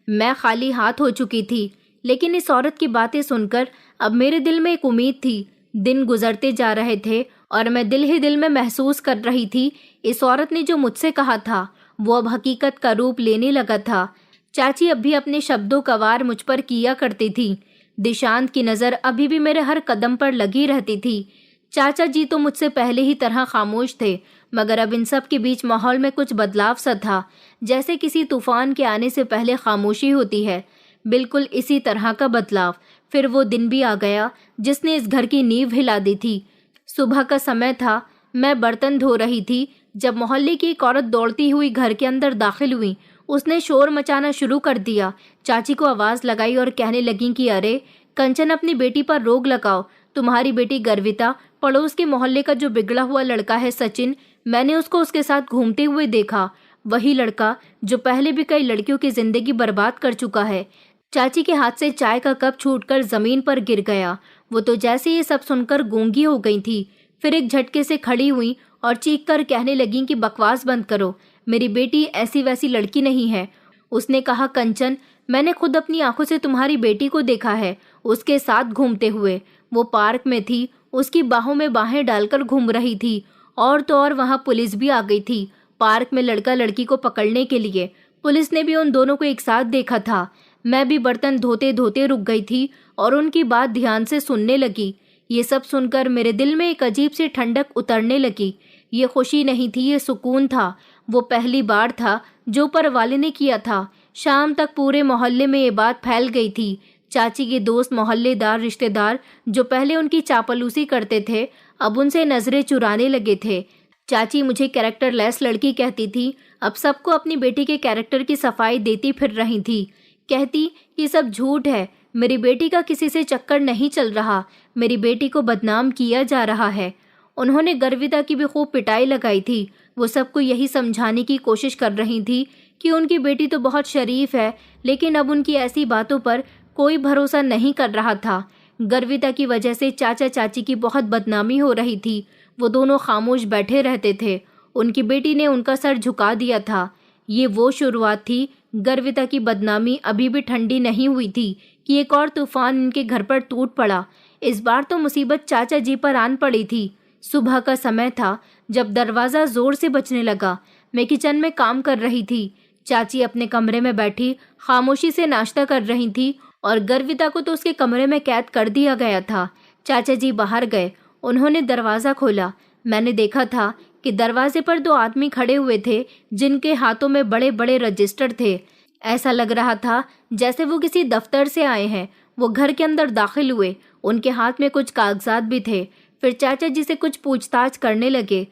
A: मैं खाली हाथ हो चुकी थी, लेकिन इस औरत की बातें सुनकर अब मेरे दिल में एक उम्मीद थी। दिन गुजरते जा रहे थे और मैं दिल ही दिल में महसूस कर रही थी, इस औरत ने जो मुझसे कहा था वो अब हकीकत का रूप लेने लगा था। चाची अब भी अपने शब्दों का वार मुझ पर किया करती थी। दिशांत की नज़र अभी भी मेरे हर कदम पर लगी रहती थी। चाचा जी तो मुझसे पहले ही तरह खामोश थे, मगर अब इन सब के बीच माहौल में कुछ बदलाव सा था, जैसे किसी तूफान के आने से पहले खामोशी होती है। बिल्कुल इसी तरह का बदलाव। फिर वो दिन भी आ गया जिसने इस घर की नींव हिला दी थी। सुबह का समय था, मैं बर्तन धो रही थी जब मोहल्ले की एक औरत दौड़ती हुई घर के अंदर दाखिल हुई। उसने शोर मचाना शुरू कर दिया। चाची को आवाज़ लगाई और कहने लगी कि अरे कंचन, अपनी बेटी पर रोक लगाओ। तुम्हारी बेटी गर्विता, पड़ोस के मोहल्ले का जो बिगड़ा हुआ लड़का है सचिन, मैंने उसको उसके साथ घूमते हुए देखा। वही लड़का जो पहले भी कई लड़कियों की जिंदगी बर्बाद कर चुका है। चाची के हाथ से चाय का कप छूटकर जमीन पर गिर गया। वो तो जैसे ये सब सुनकर गूंगी हो गई थी। फिर एक झटके से खड़ी हुई और चीख कर कहने लगी कि बकवास बंद करो, मेरी बेटी ऐसी वैसी लड़की नहीं है। उसने कहा, कंचन, मैंने खुद अपनी आंखों से तुम्हारी बेटी को देखा है, उसके साथ घूमते हुए। वो पार्क में थी, उसकी बाहों में बाहें डालकर घूम रही थी। और तो और वहाँ पुलिस भी आ गई थी, पार्क में लड़का लड़की को पकड़ने के लिए। पुलिस ने भी उन दोनों को एक साथ देखा था। मैं भी बर्तन धोते धोते रुक गई थी और उनकी बात ध्यान से सुनने लगी। ये सब सुनकर मेरे दिल में एक अजीब सी ठंडक उतरने लगी। ये खुशी नहीं थी, ये सुकून था। वो पहली बार था जो ऊपर वाले ने किया था। शाम तक पूरे मोहल्ले में ये बात फैल गई थी। चाची के दोस्त, मोहल्लेदार, रिश्तेदार जो पहले उनकी चापलूसी करते थे, अब उनसे नजरें चुराने लगे थे। चाची मुझे कैरेक्टरलेस लड़की कहती थी। अब सबको अपनी बेटी के कैरेक्टर की सफाई देती फिर रही थी। कहती ये सब झूठ है, मेरी बेटी का किसी से चक्कर नहीं चल रहा, मेरी बेटी को बदनाम किया जा रहा है। उन्होंने गर्विता की भी खूब पिटाई लगाई थी। वो सबको यही समझाने की कोशिश कर रही थी कि उनकी बेटी तो बहुत शरीफ है, लेकिन अब उनकी ऐसी बातों पर कोई भरोसा नहीं कर रहा था। गर्विता की वजह से चाचा चाची की बहुत बदनामी हो रही थी। वो दोनों खामोश बैठे रहते थे। उनकी बेटी ने उनका सर झुका दिया था। ये वो शुरुआत थी। गर्विता की बदनामी अभी भी ठंडी नहीं हुई थी कि एक और तूफान इनके घर पर टूट पड़ा। इस बार तो मुसीबत चाचा जी पर आन पड़ी थी। सुबह का समय था जब दरवाज़ा जोर से बजने लगा। मैं किचन में काम कर रही थी। चाची अपने कमरे में बैठी खामोशी से नाश्ता कर रही थी और गर्विता को तो उसके कमरे में कैद कर दिया गया था। चाचा जी बाहर गए। उन्होंने दरवाज़ा खोला। मैंने देखा था कि दरवाजे पर दो आदमी खड़े हुए थे जिनके हाथों में बड़े बड़े रजिस्टर थे। ऐसा लग रहा था जैसे वो किसी दफ्तर से आए हैं। वो घर के अंदर दाखिल हुए। उनके हाथ में कुछ कागजात भी थे। फिर चाचा जी से कुछ पूछताछ करने लगे।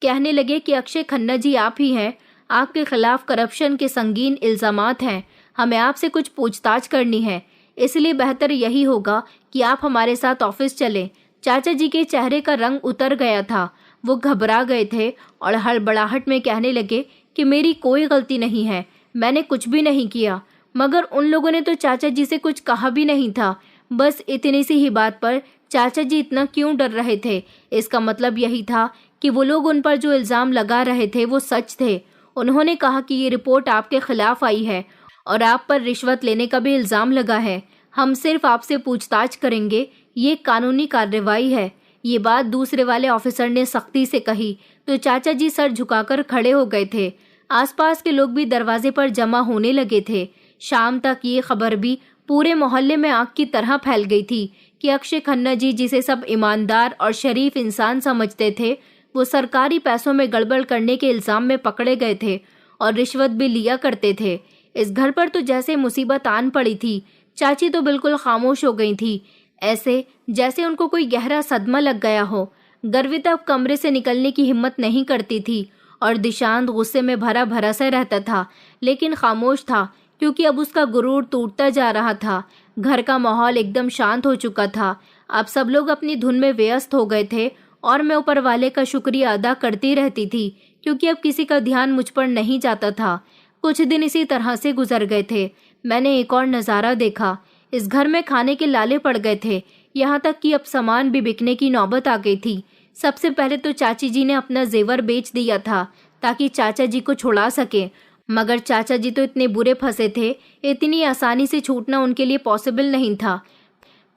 A: कहने लगे कि अक्षय खन्ना जी आप ही हैं, आपके खिलाफ करप्शन के संगीन इल्ज़ामात हैं, हमें आपसे कुछ पूछताछ करनी है, इसलिए बेहतर यही होगा कि आप हमारे साथ ऑफिस चलें। चाचा जी के चेहरे का रंग उतर गया था। वो घबरा गए थे और हड़बड़ाहट में कहने लगे कि मेरी कोई गलती नहीं है, मैंने कुछ भी नहीं किया। मगर उन लोगों ने तो चाचा जी से कुछ कहा भी नहीं था। बस इतनी सी ही बात पर चाचा जी इतना क्यों डर रहे थे? इसका मतलब यही था कि वो लोग उन पर जो इल्ज़ाम लगा रहे थे वो सच थे। उन्होंने कहा कि ये रिपोर्ट आपके खिलाफ आई है और आप पर रिश्वत लेने का भी इल्ज़ाम लगा है। हम सिर्फ आपसे पूछताछ करेंगे, ये कानूनी कार्रवाई है। ये बात दूसरे वाले ऑफिसर ने सख्ती से कही तो चाचा जी सर झुकाकर खड़े हो गए थे। आसपास के लोग भी दरवाजे पर जमा होने लगे थे। शाम तक ये खबर भी पूरे मोहल्ले में आग की तरह फैल गई थी कि अक्षय खन्ना जी, जिसे सब ईमानदार और शरीफ इंसान समझते थे, वो सरकारी पैसों में गड़बड़ करने के इल्ज़ाम में पकड़े गए थे और रिश्वत भी लिया करते थे। इस घर पर तो जैसे मुसीबत आन पड़ी थी। चाची तो बिल्कुल खामोश हो गई थी, ऐसे जैसे उनको कोई गहरा सदमा लग गया हो। गर्विता अब कमरे से निकलने की हिम्मत नहीं करती थी और दिशांत गुस्से में भरा भरा सा रहता था, लेकिन खामोश था क्योंकि अब उसका गुरूर टूटता जा रहा था। घर का माहौल एकदम शांत हो चुका था। अब सब लोग अपनी धुन में व्यस्त हो गए थे और मैं ऊपर वाले का शुक्रिया अदा करती रहती थी क्योंकि अब किसी का ध्यान मुझ पर नहीं जाता था। कुछ दिन इसी तरह से गुजर गए थे। मैंने एक और नज़ारा देखा। इस घर में खाने के लाले पड़ गए थे, यहाँ तक कि अब सामान भी बिकने की नौबत आ गई थी। सबसे पहले तो चाची जी ने अपना जेवर बेच दिया था ताकि चाचा जी को छुड़ा सके, मगर चाचा जी तो इतने बुरे फंसे थे, इतनी आसानी से छूटना उनके लिए पॉसिबल नहीं था।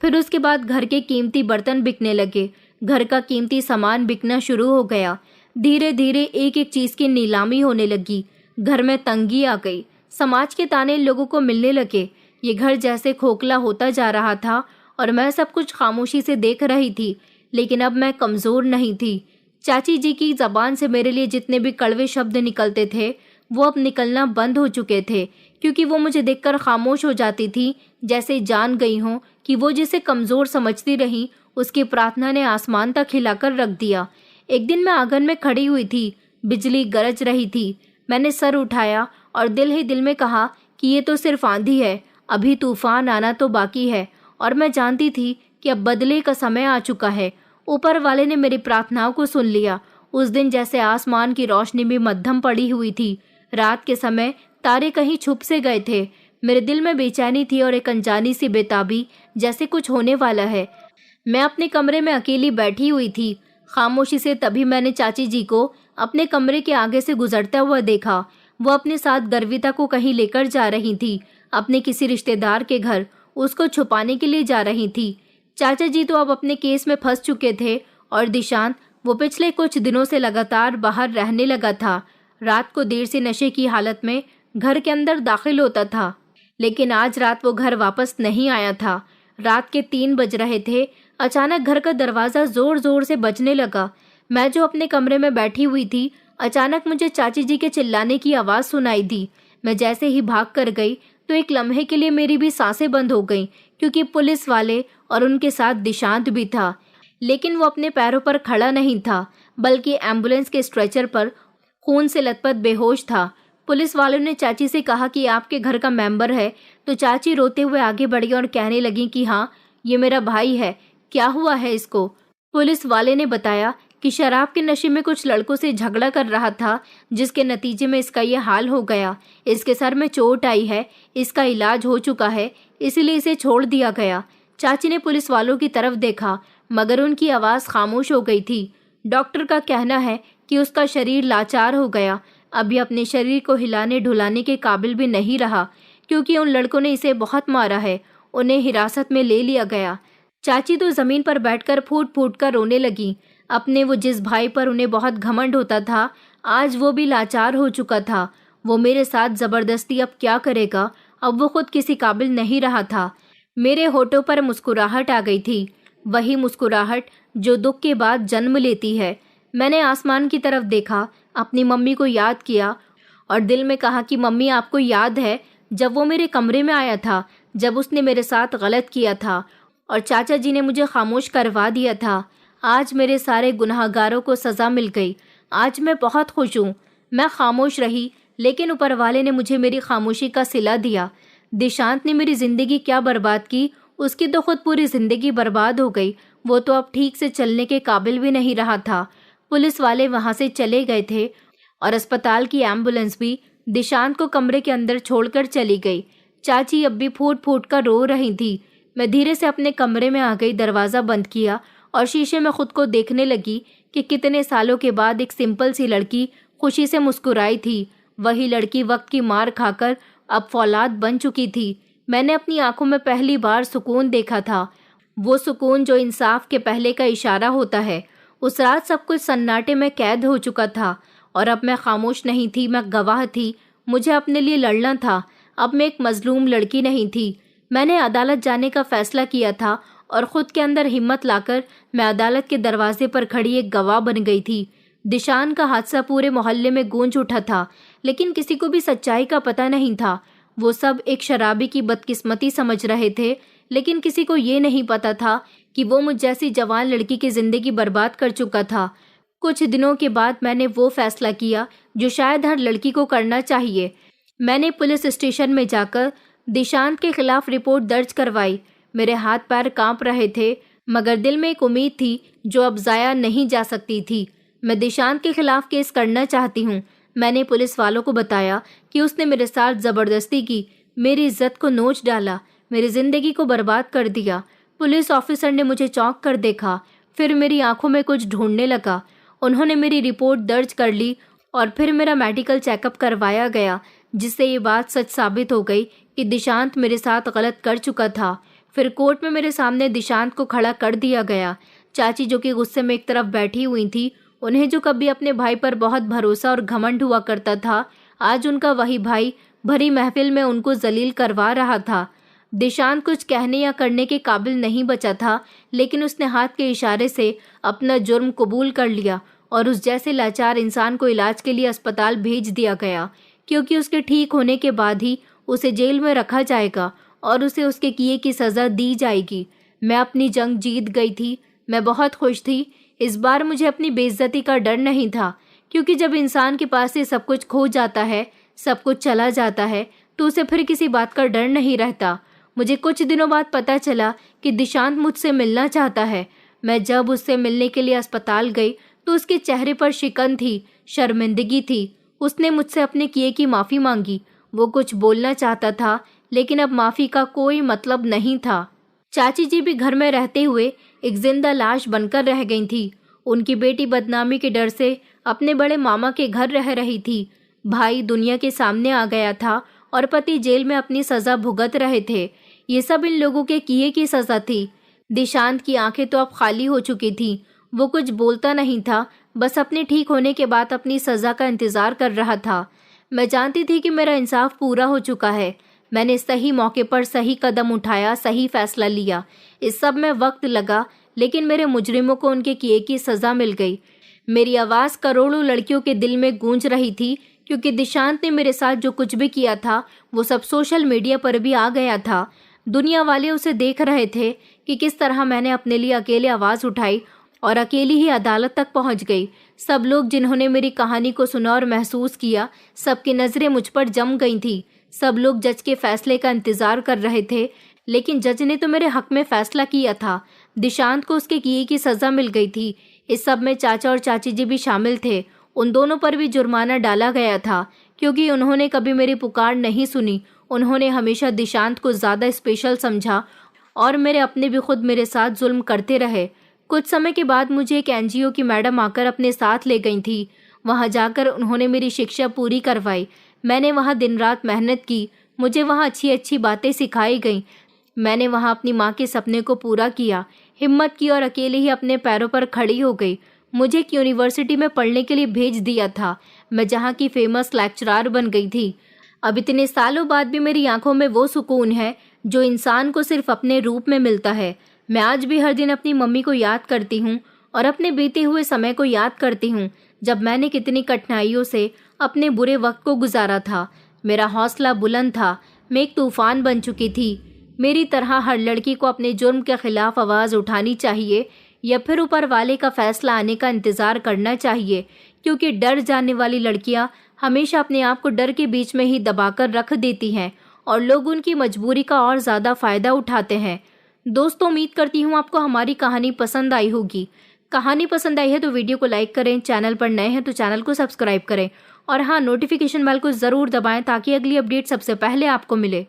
A: फिर उसके बाद घर के कीमती बर्तन बिकने लगे, घर का कीमती सामान बिकना शुरू हो गया। धीरे धीरे एक एक चीज की नीलामी होने लगी। घर में तंगी आ गई, समाज के ताने लोगों को मिलने लगे। ये घर जैसे खोखला होता जा रहा था और मैं सब कुछ खामोशी से देख रही थी। लेकिन अब मैं कमजोर नहीं थी। चाची जी की जबान से मेरे लिए जितने भी कड़वे शब्द निकलते थे वो अब निकलना बंद हो चुके थे, क्योंकि वो मुझे देखकर खामोश हो जाती थी, जैसे जान गई हों कि वो जिसे कमजोर समझती रही उसकी प्रार्थना ने आसमान तक हिलाकर रख दिया। एक दिन मैं आंगन में खड़ी हुई थी, बिजली गरज रही थी। मैंने सर उठाया और दिल ही दिल में कहा कि ये तो सिर्फ आंधी है, अभी तूफान आना तो बाकी है। और मैं जानती थी कि अब बदले का समय आ चुका है। ऊपर वाले ने मेरी प्रार्थनाओं को सुन लिया। उस दिन जैसे आसमान की रोशनी भी मध्यम पड़ी हुई थी। रात के समय तारे कहीं छुप से गए थे। मेरे दिल में बेचैनी थी और एक अनजानी सी बेताबी, जैसे कुछ होने वाला है। मैं अपने कमरे में अकेली बैठी हुई थी, खामोशी से। तभी मैंने चाची जी को अपने कमरे के आगे से गुजरता हुआ देखा। वो अपने साथ गर्विता को कहीं लेकर जा रही थी, अपने किसी रिश्तेदार के घर, उसको छुपाने के लिए जा रही थी। चाचा जी तो अब अपने केस में फंस चुके थे और दिशांत, वो पिछले कुछ दिनों से लगातार बाहर रहने लगा था। रात को देर से नशे की हालत में घर के अंदर दाखिल होता था, लेकिन आज रात वो घर वापस नहीं आया था। रात के 3 बज रहे थे। अचानक घर का दरवाजा जोर जोर से बजने लगा। मैं जो अपने कमरे में बैठी हुई थी, अचानक मुझे चाची जी के चिल्लाने की आवाज सुनाई दी। मैं जैसे ही भाग कर गई तो एक लम्हे के लिए मेरी भी सांसें बंद हो गईं, क्योंकि पुलिस वाले और उनके साथ दिशांत भी था। लेकिन वो अपने पैरों पर खड़ा नहीं था, बल्कि एम्बुलेंस के स्ट्रेचर पर खून से लथपथ बेहोश था। पुलिस वालों ने चाची से कहा कि आपके घर का मेंबर है, तो चाची रोते हुए आगे बढ़ी और कहने लगी कि हाँ, ये मेरा भाई है, क्या हुआ है इसको। पुलिस वाले ने बताया कि शराब के नशे में कुछ लड़कों से झगड़ा कर रहा था, जिसके नतीजे में इसका ये हाल हो गया। इसके सर में चोट आई है, इसका इलाज हो चुका है, इसीलिए इसे छोड़ दिया गया। चाची ने पुलिस वालों की तरफ देखा, मगर उनकी आवाज़ खामोश हो गई थी। डॉक्टर का कहना है कि उसका शरीर लाचार हो गया, अभी अपने शरीर को हिलाने ढुलाने के काबिल भी नहीं रहा, क्योंकि उन लड़कों ने इसे बहुत मारा है। उन्हें हिरासत में ले लिया गया। चाची तो जमीन पर बैठकर फूट फूट कर रोने लगी। अपने वो जिस भाई पर उन्हें बहुत घमंड होता था, आज वो भी लाचार हो चुका था। वो मेरे साथ जबरदस्ती अब क्या करेगा, अब वो खुद किसी काबिल नहीं रहा था। मेरे होठों पर मुस्कुराहट आ गई थी, वही मुस्कुराहट जो दुख के बाद जन्म लेती है। मैंने आसमान की तरफ देखा, अपनी मम्मी को याद किया और दिल में कहा कि मम्मी, आपको याद है जब वो मेरे कमरे में आया था, जब उसने मेरे साथ गलत किया था और चाचा जी ने मुझे खामोश करवा दिया था। आज मेरे सारे गुनाहगारों को सज़ा मिल गई। आज मैं बहुत खुश हूँ। मैं खामोश रही, लेकिन ऊपर वाले ने मुझे मेरी खामोशी का सिला दिया। दिशांत ने मेरी ज़िंदगी क्या बर्बाद की, उसकी तो खुद पूरी ज़िंदगी बर्बाद हो गई। वो तो अब ठीक से चलने के काबिल भी नहीं रहा था। पुलिस वाले वहाँ से चले गए थे और अस्पताल की एम्बुलेंस भी दिशांत को कमरे के अंदर छोड़कर चली गई। चाची अब भी फूट फूट कर रो रही थी। मैं धीरे से अपने कमरे में आ गई, दरवाज़ा बंद किया और शीशे में खुद को देखने लगी कि कितने सालों के बाद एक सिंपल सी लड़की खुशी से मुस्कुराई थी। वही लड़की वक्त की मार खाकर अब फौलाद बन चुकी थी। मैंने अपनी आंखों में पहली बार सुकून देखा था, वो सुकून जो इंसाफ के पहले का इशारा होता है। उस रात सब कुछ सन्नाटे में कैद हो चुका था और अब मैं खामोश नहीं थी, मैं गवाह थी। मुझे अपने लिए लड़ना था। अब मैं एक मजलूम लड़की नहीं थी। मैंने अदालत जाने का फैसला किया था और खुद के अंदर हिम्मत लाकर मैं अदालत के दरवाजे पर खड़ी एक गवाह बन गई थी। दिशान का हादसा पूरे मोहल्ले में गूंज उठा था, लेकिन किसी को भी सच्चाई का पता नहीं था। वो सब एक शराबी की बदकिस्मती समझ रहे थे, लेकिन किसी को ये नहीं पता था कि वो मुझ जैसी जवान लड़की की जिंदगी बर्बाद कर चुका था। कुछ दिनों के बाद मैंने वो फैसला किया जो शायद हर लड़की को करना चाहिए। मैंने पुलिस स्टेशन में जाकर दिशांत के खिलाफ रिपोर्ट दर्ज करवाई। मेरे हाथ पैर कांप रहे थे, मगर दिल में एक उम्मीद थी जो अब जाया नहीं जा सकती थी। मैं दिशांत के खिलाफ केस करना चाहती हूँ। मैंने पुलिस वालों को बताया कि उसने मेरे साथ जबरदस्ती की, मेरी इज्जत को नोच डाला, मेरी जिंदगी को बर्बाद कर दिया। पुलिस ऑफिसर ने मुझे चौंक कर देखा, फिर मेरी आंखों में कुछ ढूंढने लगा। उन्होंने मेरी रिपोर्ट दर्ज कर ली और फिर मेरा मेडिकल चेकअप करवाया गया, जिससे ये बात सच साबित हो गई कि दिशांत मेरे साथ गलत कर चुका था। फिर कोर्ट में मेरे सामने दिशांत को खड़ा कर दिया गया। चाची, जो कि गुस्से में एक तरफ बैठी हुई थी, उन्हें जो कभी अपने भाई पर बहुत भरोसा और घमंड हुआ करता था, आज उनका वही भाई भरी महफिल में उनको जलील करवा रहा था। दिशांत कुछ कहने या करने के काबिल नहीं बचा था, लेकिन उसने हाथ के इशारे से अपना जुर्म कबूल कर लिया और उस जैसे लाचार इंसान को इलाज के लिए अस्पताल भेज दिया गया, क्योंकि उसके ठीक होने के बाद ही उसे जेल में रखा जाएगा और उसे उसके किए की सज़ा दी जाएगी। मैं अपनी जंग जीत गई थी। मैं बहुत खुश थी। इस बार मुझे अपनी बेइज्जती का डर नहीं था, क्योंकि जब इंसान के पास से सब कुछ खो जाता है, सब कुछ चला जाता है, तो उसे फिर किसी बात का डर नहीं रहता। मुझे कुछ दिनों बाद पता चला कि दिशांत मुझसे मिलना चाहता है। मैं जब उससे मिलने के लिए अस्पताल गई तो उसके चेहरे पर शिकन थी, शर्मिंदगी थी। उसने मुझसे अपने किए की माफ़ी मांगी। वो कुछ बोलना चाहता था, लेकिन अब माफ़ी का कोई मतलब नहीं था। चाची जी भी घर में रहते हुए एक जिंदा लाश बनकर रह गई थी। उनकी बेटी बदनामी के डर से अपने बड़े मामा के घर रह रही थी। भाई दुनिया के सामने आ गया था और पति जेल में अपनी सज़ा भुगत रहे थे। ये सब इन लोगों के किए की सज़ा थी। दिशांत की आंखें तो अब खाली हो चुकी थी। वो कुछ बोलता नहीं था, बस अपने ठीक होने के बाद अपनी सज़ा का इंतज़ार कर रहा था। मैं जानती थी कि मेरा इंसाफ पूरा हो चुका है। मैंने सही मौके पर सही कदम उठाया, सही फैसला लिया। इस सब में वक्त लगा, लेकिन मेरे मुजरिमों को उनके किए की सज़ा मिल गई। मेरी आवाज़ करोड़ों लड़कियों के दिल में गूंज रही थी, क्योंकि दिशांत ने मेरे साथ जो कुछ भी किया था वो सब सोशल मीडिया पर भी आ गया था। दुनिया वाले उसे देख रहे थे कि किस तरह मैंने अपने लिए अकेले आवाज़ उठाई और अकेली ही अदालत तक पहुंच गई। सब लोग जिन्होंने मेरी कहानी को सुना और महसूस किया, सबकी नज़रें मुझ पर जम गई थी। सब लोग जज के फैसले का इंतज़ार कर रहे थे, लेकिन जज ने तो मेरे हक में फैसला किया था। दिशांत को उसके किए की सज़ा मिल गई थी। इस सब में चाचा और चाची जी भी शामिल थे। उन दोनों पर भी जुर्माना डाला गया था, क्योंकि उन्होंने कभी मेरी पुकार नहीं सुनी। उन्होंने हमेशा दिशांत को ज़्यादा स्पेशल समझा और मेरे अपने भी खुद मेरे साथ जुल्म करते रहे। कुछ समय के बाद मुझे एक एनजीओ की मैडम आकर अपने साथ ले गई थी। वहाँ जाकर उन्होंने मेरी शिक्षा पूरी करवाई। मैंने वहाँ दिन रात मेहनत की। मुझे वहाँ अच्छी अच्छी बातें सिखाई गईं। मैंने वहाँ अपनी माँ के सपने को पूरा किया, हिम्मत की और अकेले ही अपने पैरों पर खड़ी हो गई। मुझे एक यूनिवर्सिटी में पढ़ने के लिए भेज दिया था। मैं जहाँ की फेमस लेक्चरर बन गई थी। अब इतने सालों बाद भी मेरी आंखों में वो सुकून है जो इंसान को सिर्फ अपने रूप में मिलता है। मैं आज भी हर दिन अपनी मम्मी को याद करती हूँ और अपने बीते हुए समय को याद करती हूँ, जब मैंने कितनी कठिनाइयों से अपने बुरे वक्त को गुजारा था। मेरा हौसला बुलंद था। मैं एक तूफान बन चुकी थी। मेरी तरह हर लड़की को अपने जुर्म के खिलाफ आवाज़ उठानी चाहिए, या फिर ऊपर वाले का फैसला आने का इंतज़ार करना चाहिए, क्योंकि डर जाने वाली लड़कियां हमेशा अपने आप को डर के बीच में ही दबाकर रख देती हैं और लोग उनकी मजबूरी का और ज़्यादा फ़ायदा उठाते हैं। दोस्तों, उम्मीद करती हूँ आपको हमारी कहानी पसंद आई होगी। कहानी पसंद आई है तो वीडियो को लाइक करें, चैनल पर नए हैं तो चैनल को सब्सक्राइब करें और हाँ, नोटिफिकेशन बेल को ज़रूर दबाएं ताकि अगली अपडेट सबसे पहले आपको मिले।